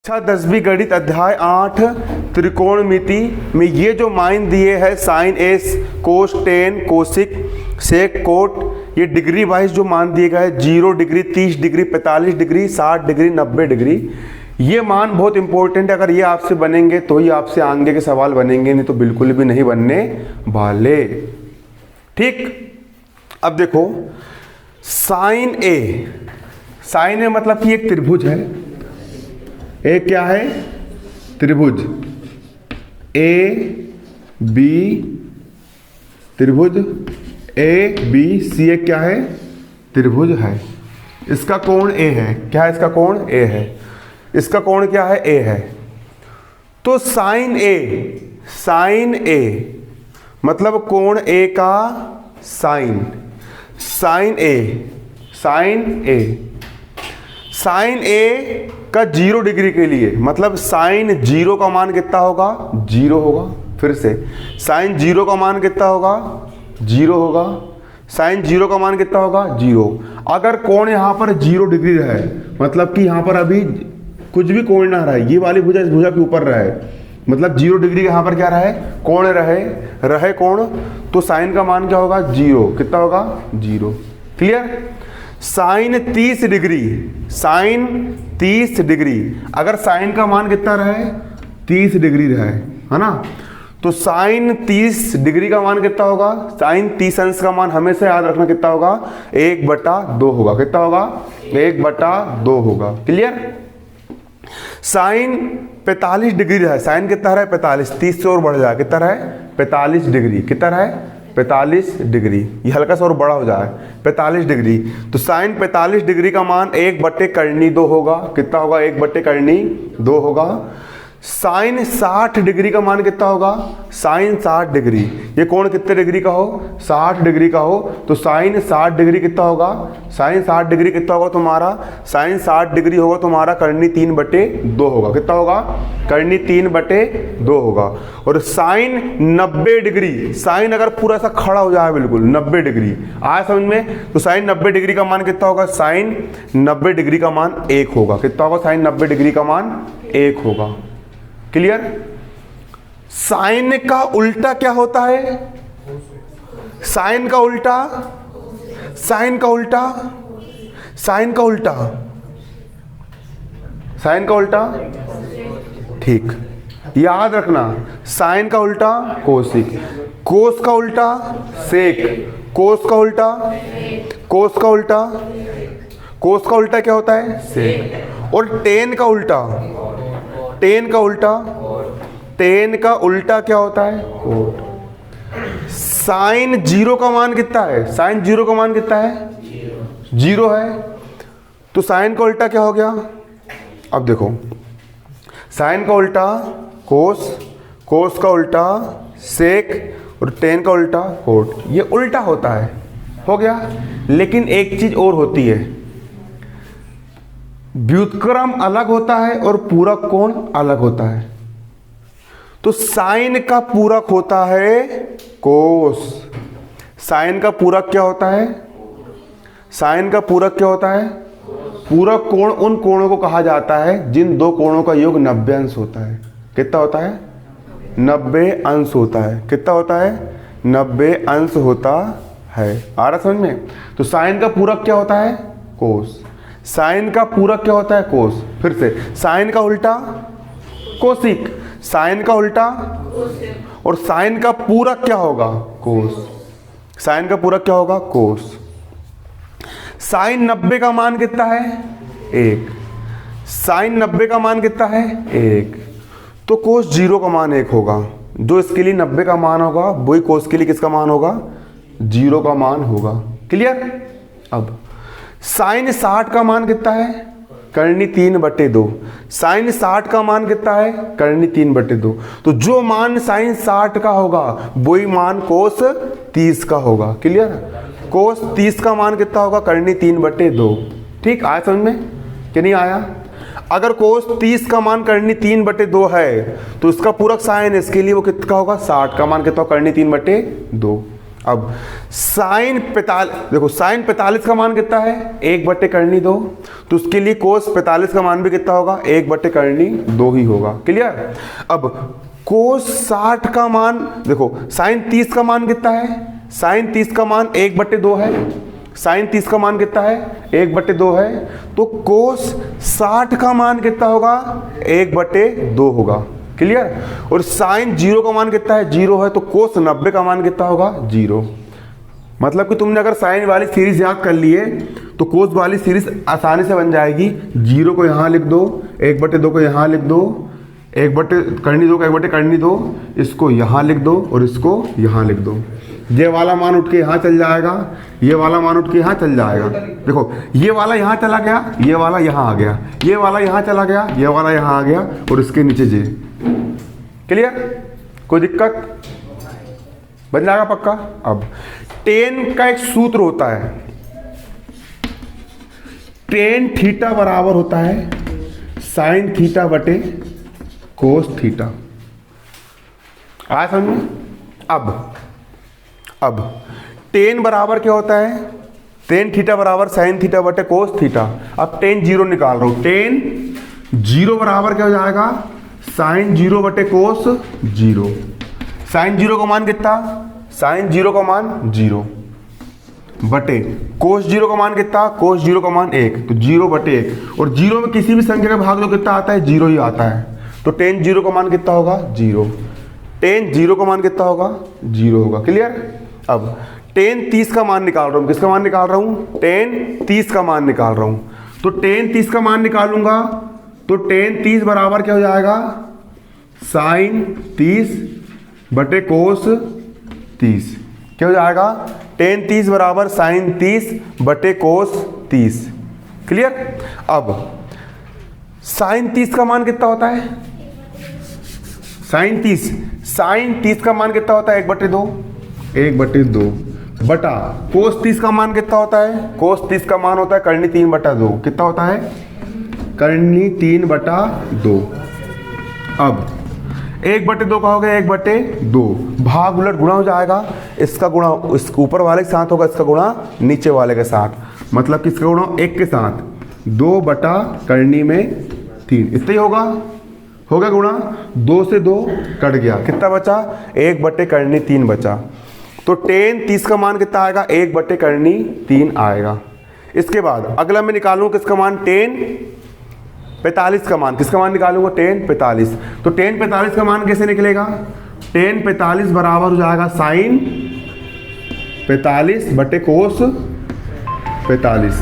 कक्षा 10वीं गणित अध्याय 8 त्रिकोणमिति में ये जो मान दिए हैं साइन एस, cos tan, cosec, sec, cot, ये डिग्री वाइज जो मान दिए गए 0 degree, 30 degree, 45 degree, 60 degree, 90 degree, ये मान बहुत इंपॉर्टेंट है। अगर ये आपसे बनेंगे तो ही आपसे आगे के सवाल बनेंगे, नहीं तो बिल्कुल भी नहीं बनने वाले। ठीक, अब देखो साइन ए, साइन ए मतलब कि एक त्रिभुज है। एक क्या है? त्रिभुज ए बी, त्रिभुज ए बी सी एक क्या है? त्रिभुज है। इसका कोण ए है। क्या है इसका कोण? ए है। इसका कोण क्या है? ए है। तो साइन ए, साइन ए मतलब कोण ए का साइन, साइन ए, साइन ए, साइन ए का 0 डिग्री के लिए मतलब साइन 0 का मान कितना होगा? 0 होगा। फिर से साइन 0 का मान कितना होगा? 0 होगा। साइन 0 का मान कितना होगा? 0। अगर कोण यहाँ पर 0 डिग्री रहे, मतलब कि यहाँ पर अभी कुछ भी कोण ना रहे, ये वाली भुजा इस भुजा के ऊपर रहे, मतलब 0 डिग्री यहाँ पर क्या रहे? कोण रहे कोण, तो साइन का मान क्या होगा? 0। कितना होगा? 0। Clear? Sine 30 degree, sine 30 degree, अगर साइन का मान कितना रहे? 30 डिग्री रहे, है ना, तो साइन 30 डिग्री का मान कितना होगा? साइन 30 अंश का मान हमेशा याद रखना कितना होगा? 1/2 होगा। कितना होगा? 1/2 होगा। क्लियर? साइन 45 डिग्री रहे, साइन कितना रहे? 45, 30 से और बढ़ जाए, कितना रहे? 45 डिग्री। कितना रहे? 45 डिग्री। ये हल्का सा और बड़ा हो जाए, 45 डिग्री, तो साइन 45 डिग्री का मान 1/2 होगा। कितना होगा? 1/2 होगा। साइन 60 डिग्री का मान कितना होगा? साइन 60 डिग्री, ये कोण कितने डिग्री का हो? 60 डिग्री का हो, तो साइन 60 डिग्री कितना होगा? साइन 60 डिग्री कितना होगा तुम्हारा? साइन 60 डिग्री होगा तुम्हारा करनी 3/2 होगा। कितना होगा? करनी 3/2 होगा। और साइन 90 डिग्री, साइन अगर पूरा सा खड़ा हो जाए बिल्कुल 90 डिग्री, आया समझ में, तो साइन 90 डिग्री का मान कितना होगा? साइन 90 डिग्री का मान 1 होगा। कितना होगा? साइन 90 डिग्री का मान 1 होगा। क्लियर? साइन का उल्टा क्या होता है? साइन का उल्टा, साइन का उल्टा, साइन का उल्टा, साइन का उल्टा, ठीक, याद रखना, साइन का उल्टा कोसिक, कोस का उल्टा सेक, कोस का उल्टा, कोस का उल्टा, कोस का उल्टा क्या होता है? सेक। और टेन का उल्टा, टेन का उल्टा, टेन का उल्टा क्या होता है? कोट। साइन 0 का मान कितना है? साइन 0 का मान कितना है? 0 है, तो साइन का उल्टा क्या हो गया? अब देखो, साइन का उल्टा कोस, कोस का उल्टा सेक, और टेन का उल्टा कोट। ये उल्टा होता है, हो गया। लेकिन एक चीज और होती है, व्युत्क्रम अलग होता है और पूरक कोण अलग होता है। तो साइन का पूरक होता है कोस, साइन का पूरक क्या होता है? साइन का पूरक क्या होता है? पूरक कोण उन कोणों को कहा जाता है जिन दो कोणों का योग 90 अंश होता है। कितना होता है? 90 अंश होता है। कितना होता है? 90 अंश होता है। आ रहा समझ में? तो साइन का पूरक क्या होता है? कोस। साइन का पूरक क्या होता है? कोस। फिर से साइन का उल्टा कोसिक, साइन का उल्टा, और साइन का पूरक क्या होगा? कोस। साइन का पूरक क्या होगा? कोस। साइन 90 का मान कितना है? 1। साइन 90 का मान कितना है? 1। तो कोस 0 का मान 1 होगा। जो इसके लिए 90 का मान होगा वही कोस के लिए किसका मान होगा? 0 का मान होगा। क्लियर? अब साइन 60 का मान कितना है? करनी 3/2। साइन 60 का मान कितना है? करनी 3/2। तो जो मान साइन 60 का होगा वही मान कोस 30 का होगा। क्लियर? कोस 30 का मान कितना होगा? करनी 3/2। ठीक, आया समझ में कि नहीं आया? अगर कोस 30 का मान करनी 3/2 है तो इसका पूरक साइन, इसके लिए वो कितना होगा? 60 का मान कितना होगा? करनी 3/2। अब साइन 45, देखो साइन 45 का मान कितना है, 1/2, तो उसके लिए कोस 45 का मान भी कितना होगा, 1/2 ही होगा। क्लियर। अब कोस 60 का मान, देखो साइन 30 का मान कितना है, साइन 30 का मान 1/2 है, साइन 30 का मान कितना है, 1/2 है, तो कोस 60 का मान कितना होगा, 1/2 होगा। क्लियर। और साइन 0 का मान कितना है, 0 है, तो कोस 90 का मान कितना होगा, 0। मतलब कि तुमने अगर साइन वाली सीरीज याद कर लिए तो कोस वाली सीरीज आसानी से बन जाएगी। 0 को यहाँ लिख दो, 1/2 को यहाँ लिख दो, 1/2, इसको यहाँ लिख दो और इसको यहाँ लिख दो। ये वाला मान उठ के यहाँ चल जाएगा, ये वाला मान उठ के यहाँ चल जाएगा। देखो ये वाला यहाँ चला गया, ये वाला यहाँ आ गया, ये वाला यहाँ चला गया, ये वाला यहाँ आ गया, और इसके नीचे जे। क्लियर। कोई दिक्कत, बन जाएगा पक्का। अब टेन का एक सूत्र होता है, टेन थीटा बराबर होता है साइन थीटा बटे कोस थीटा। आया समझ में। अब टेन बराबर क्या होता है, टेन थीटा बराबर साइन थीटा बटे कोस थीटा। अब टेन 0 निकाल रहा हूं, टेन 0 बराबर क्या हो जाएगा, साइन 0 बटे कोस 0। साइन 0 का मान कितना, साइन 0 का मान 0 बटे कोस 0 का मान कितना, कोस 0 का मान 1, तो 0/1। और 0 में किसी भी संख्या का भाग दो कितना आता है, 0 ही आता है। तो टेन 0 का मान कितना होगा, 0। टेन 0 का मान कितना होगा, 0 होगा। क्लियर। अब टेन 30 का मान निकाल रहा हूं, किसका मान निकाल रहा हूं, टेन 30 का मान निकाल रहा हूं। तो टेन 30 का मान निकालूंगा तो टेन 30 बराबर क्या हो जाएगा, साइन 30 बटे कोस 30। क्या हो जाएगा, टेन 30 बराबर साइन 30 बटे कोस 30। क्लियर। अब साइन 30 का मान कितना होता है, साइन 30 का मान कितना होता है, 1/2 बटा कोस 30 का मान कितना होता है, कोस 30 का मान होता है करनी 3/2। कितना होता है, करनी 3/2। अब 1/2 का हो गया 1/2, भाग उलट गुणा हो जाएगा, इसका गुणा इस ऊपर वाले के साथ होगा, इसका गुणा नीचे वाले के साथ, मतलब कि इसका गुणा 1 के साथ, 2 बटा करनी में 3, इतना ही होगा। हो गया गुणा, 2 से 2 कट गया, कितना बचा, 1/करनी 3 बचा। तो टेन 30 का मान कितना आएगा, 1/करनी 3 आएगा। इसके बाद अगला मैं निकालूंगा किसका मान, टेन 45 का मान। किसका मान निकालूंगा, टेन 45। तो टेन 45 का मान कैसे निकलेगा, टेन 45 बराबर हो जाएगा साइन 45 बटे कोस 45।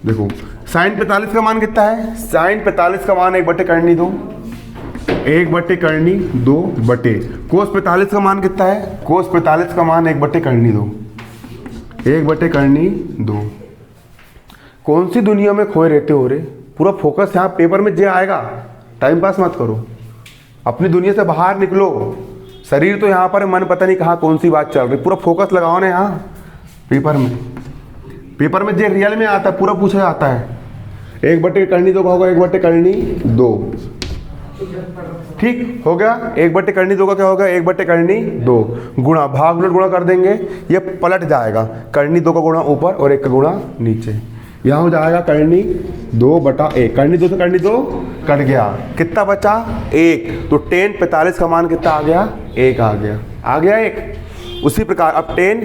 देखो साइन 45 का मान कितना है, साइन 45 का मान 1/करनी 2, 1/करनी 2 बटे कोस 45 का मान कितना है, कोस 45 का मान 1/करनी 2, 1/करनी 2। कौन सी दुनिया में खोए रहते हो रे, पूरा फोकस यहाँ पेपर में जे आएगा, टाइम पास मत करो, अपनी दुनिया से बाहर निकलो। शरीर तो यहाँ पर, मन पता नहीं कहाँ कौन सी बात चल रही, पूरा फोकस लगाओ ना यहाँ पेपर में। पेपर में जे रियल में आता है पूरा पूछा जाता है। 1/करनी 2 का होगा 1/करनी 2, ठीक हो गया। 1/करनी 2 का क्या होगा, 1/करनी 2 गुणा भाग उलट गुणा कर देंगे, ये पलट जाएगा, करनी 2 का गुणा ऊपर और 1 का गुणा नीचे। यहाँ हो जाएगा करनी 2/1, करनी 2 से करनी 2 कट गया, कितना बचा 1। तो टेन 45 का मान कितना आ गया, 1 आ गया 1। उसी प्रकार अब टेन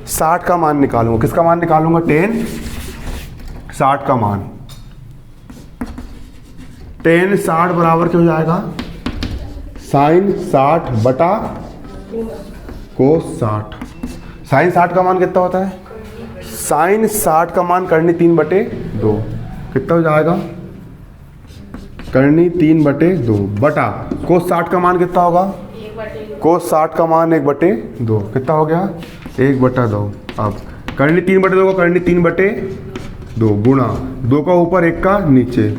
60 का मान निकालूंगा, किसका मान निकालूंगा, टेन 60 का मान। टेन 60 बराबर क्या हो जाएगा, साइन 60 बटा कोस 60। साइन 60 का मान कितना होता है, साइन 60 का मान करनी 3/2, कितना हो जाएगा, करनी 3/2 बटा कोस 60 का मान कितना होगा, कोस 60 का मान 1/2, कितना हो गया 1/2। अब करनी 3/2 का करनी 3/2 गुणा 2 का ऊपर 1 का नीचे,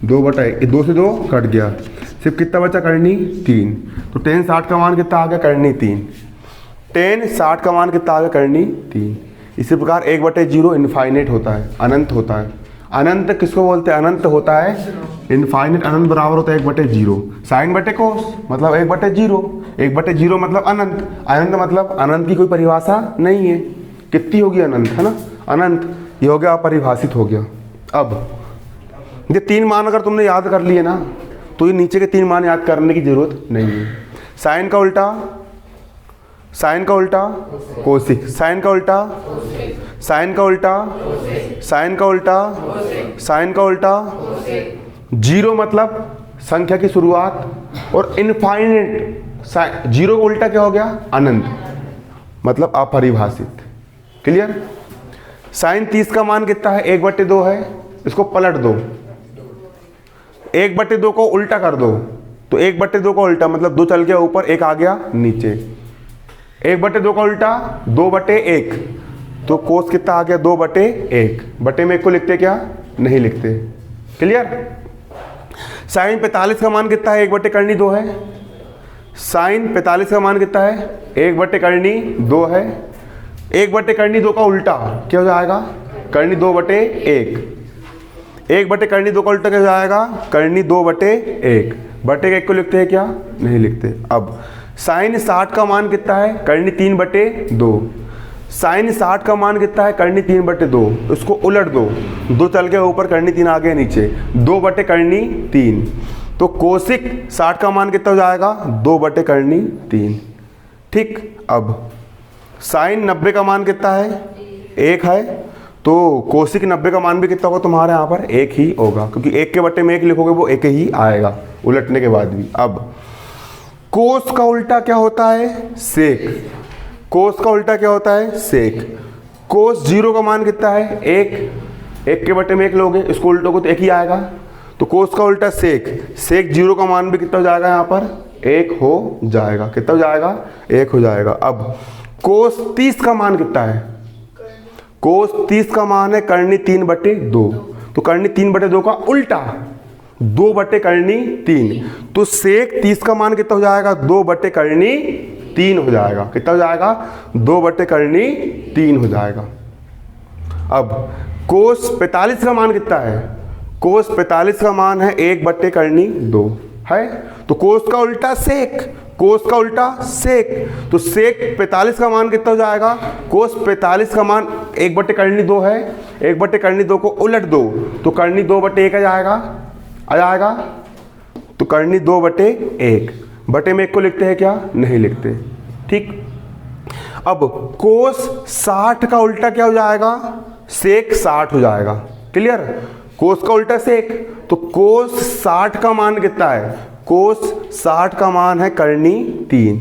2/1, 2 से 2 कट गया, सिर्फ कितना बचा, करनी 3। तो टेन 60 का मान कितना आ गया, करनी 3। टेन 60 का मान कितना आ गया, करनी 3। इसी प्रकार 1/0 इनफाइनाइट होता है, अनंत होता है। अनंत किसको बोलते हैं? अनंत होता है इनफाइनाइट, अनंत बराबर होता है 1/0 साइन बटे कोस, मतलब 1/0, 1/0 मतलब अनंत, अनंत मतलब अनंत की कोई परिभाषा नहीं है, कितनी होगी अनंत, है ना, अनंत, ये हो गया अपरिभाषित हो गया। अब ये 3 मान अगर तुमने याद कर लिए ना तो ये नीचे के 3 मान याद करने की जरूरत नहीं है। साइन का उल्टा, साइन का उल्टा कोसिक, साइन का उल्टा, साइन का उल्टा, साइन का उल्टा, साइन का उल्टा, 0 मतलब संख्या की शुरुआत, और इनफाइनाइट, 0 का उल्टा क्या हो गया? अनंत, मतलब अपरिभाषित। क्लियर? साइन 30 का मान कितना है? 1/2 है, इसको पलट दो, 1/2 को उल्टा कर दो, तो 1/2 का उल्टा मतलब 2 चल गया ऊपर, 1 आ गया नीचे, 1/2 का उल्टा 2/1, तो कोस कितना आ गया? 2/1, बटे में 1 को लिखते क्या? नहीं लिखते। क्लियर? साइन 45 का मान कितना है? 1/2 है। साइन 45 का मान कितना है? 1/2 है। 1/2 का उल्टा क्या हो जाएगा? 2/1, 1/2 का उल्टा क्या हो जाएगा? 2/1, बटे 1 को लिखते हैं क्या? नहीं लिखते। अब साइन 60 का मान कितना है? 3/2, साइन 60 का मान कितना है? 3/2, उसको उलट दो, 2 चल गया ऊपर, 3 आ गया नीचे, 2/3, तो कोसिक 60 का मान कितना हो जाएगा? 2/3। ठीक, अब साइन 90 का मान कितना है? 1 है, तो कोसिक 90 का मान भी कितना होगा तुम्हारे यहाँ पर? 1 ही होगा, क्योंकि 1 के बटे में 1 लिखोगे वो 1 ही आएगा उलटने के बाद भी। अब कोस का उल्टा क्या होता है? सेक, कोस का उल्टा क्या होता है? सेक। कोस 0 का मान कितना है? 1 के बटे में 1 लोगे, इसको उल्टोगे तो 1 ही आएगा, तो कोस का उल्टा सेक, सेक 0 का मान भी कितना हो जाएगा? यहाँ पर 1 हो जाएगा। कितना हो जाएगा? 1 हो जाएगा। अब कोस 30 का मान कितना है? कोस 30 का मान है 3/2, तो 3/2 का उल्टा 2/3, तो सेक 30 का मान कितना हो जाएगा? 2/3 हो जाएगा। कितना हो जाएगा? 2/3 हो जाएगा। अब कोस 45 का मान कितना है? कोस 45 का मान है 1/2 है, तो कोस का उल्टा सेक, कोस का उल्टा सेक, तो सेक 45 का मान कितना हो जाएगा? कोस 45 का मान 1/2 है, 1/2 को उलट दो, तो 2/1 आ जाएगा, तो 2/1, बटे में 1 को लिखते हैं क्या? नहीं लिखते। ठीक, अब कोस 60 का उल्टा क्या हो जाएगा? सेक 60 हो जाएगा। क्लियर? कोस का उल्टा सेक, तो कोस 60 का मान कितना है? कोस 60 का मान है 3,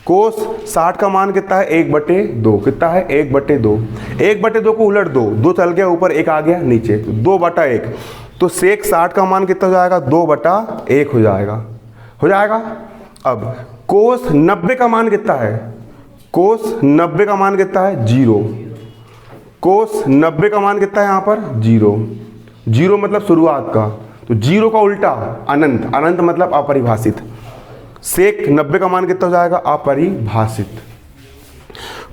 कोस 60 का मान कितना है? 1/2, कितना है? 1/2, 1/2 को उलट दो, 2 चल गया ऊपर, 1 आ गया नीचे, तो 2/1, तो सेक 60 का मान कितना हो जाएगा? 2/1 हो जाएगा, हो जाएगा। अब कोस 90 का मान कितना है? कोस 90 का मान कितना है? 0, कोस 90 का मान कितना है यहाँ पर? 0, 0 मतलब शुरुआत का, तो 0 का उल्टा अनंत, अनंत मतलब अपरिभाषित, सेक 90 का मान कितना हो जाएगा? अपरिभाषित।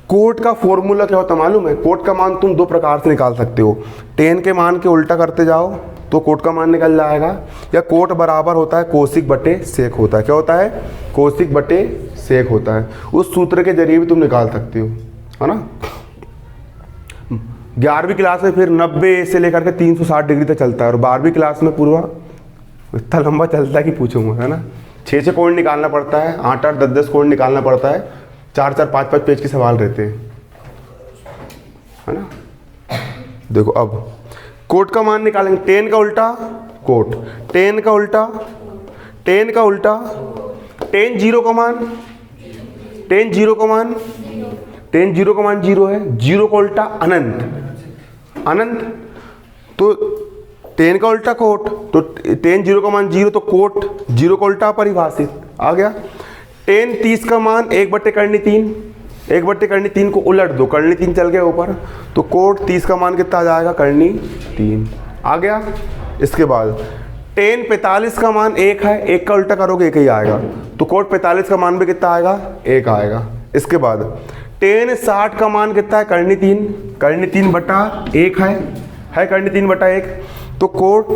कोट का फॉर्मूला क्या होता है मालूम है? कोट का मान तुम 2 प्रकार से निकाल सकते हो, टेन के मान के उल्टा करते जाओ तो कोट का मान निकल जाएगा, या कोट बराबर होता है कोसिक बटे सेक होता है। क्या होता है? कोसिक बटे सेक होता है। उस सूत्र के जरिए भी तुम निकाल सकते हो, है ना। 11वीं क्लास में फिर 90 से लेकर के 360 डिग्री तक चलता है, और 12वीं क्लास में पूरा इतना लंबा चलता है कि पूछूंगा, है ना। 6 कोण निकालना पड़ता है, 8 10 कोण निकालना पड़ता है, 4 5 पेज के सवाल रहते हैं, है ना। देखो अब कोट का मान निकालेंगे, टेन का उल्टा कोट, टेन का उल्टा, टेन का उल्टा, टेन 0 का मान, टेन 0 का मान, टेन 0 का मान 0 है, 0 का उल्टा अनंत, अनंत, तो टेन का उल्टा कोट, तो टेन 0 का मान 0, तो कोट 0 का उल्टा परिभाषित आ गया। टेन 30 का मान 1/3, 1/3 को उलट दो, 3 चल गया ऊपर, तो कोट 30 का मान कितना आ जाएगा? 3 आ गया। इसके बाद टेन 45 का मान 1 है, 1 का उल्टा करोगे 1 ही आएगा, तो कोट 45 का मान भी कितना आएगा? 1 आएगा। इसके बाद टेन 60 का मान कितना है? 3 बटा 1 है 3 बटा 1, तो कोट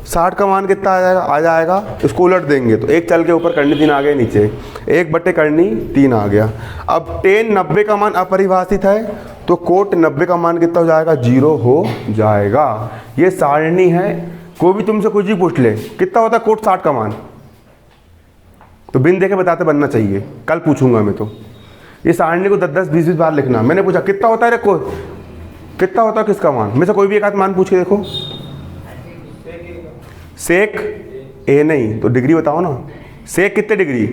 60 का मान कितना आ जाएगा। इसको उलट देंगे तो 1 चल के ऊपर करनी 3 आ गए नीचे, 1 बटे करनी 3 आ गया। अब टेन 90 का मान अपरिभाषित है तो कोट 90 का मान कितना हो जाएगा, 0 हो जाएगा। ये सारणी है। कोई भी तुमसे कुछ भी पूछ ले कितना होता है कोट 60 का मान, तो बिन देखे बताते बनना चाहिए। कल पूछूंगा मैं तो ये सारणी को 10-10 20-20 बार लिखना। मैंने पूछा कितना होता है रे कोई, कितना होता है किसका मान, में से कोई भी एक आध मान पूछ के देखो। सेक ए नहीं तो डिग्री बताओ ना। सेक कितने डिग्री,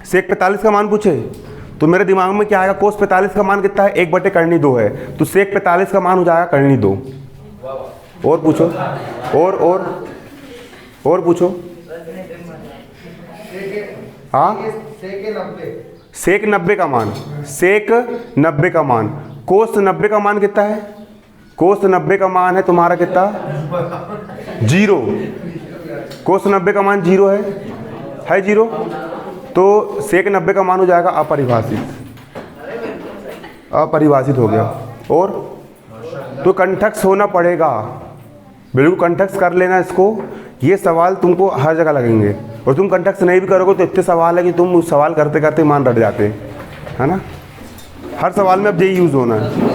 सेक 45 का मान पूछे तो मेरे दिमाग में क्या आएगा, कोस 45 का मान कितना है, 1 बटे करनी 2 है, तो सेक 45 का मान हो जाएगा करनी 2। और पूछो, और पूछो। हाँ सेक 90 का मान, सेक 90 का मान, कोस 90 का मान कितना है, कोस 90 का मान है तुम्हारा कितना, 0। कोस 90 का मान 0 है 0, तो सेक 90 का मान हो जाएगा अपरिभाषित, अपरिभाषित हो गया। और तो कंठस्थ होना पड़ेगा, बिल्कुल कंठस्थ कर लेना इसको। ये सवाल तुमको हर जगह लगेंगे और तुम कंठस्थ नहीं भी करोगे तो इतने सवाल है कि तुम उस सवाल करते करते मान रट जाते हैं, है ना। हर सवाल में अब यही यूज़ होना है।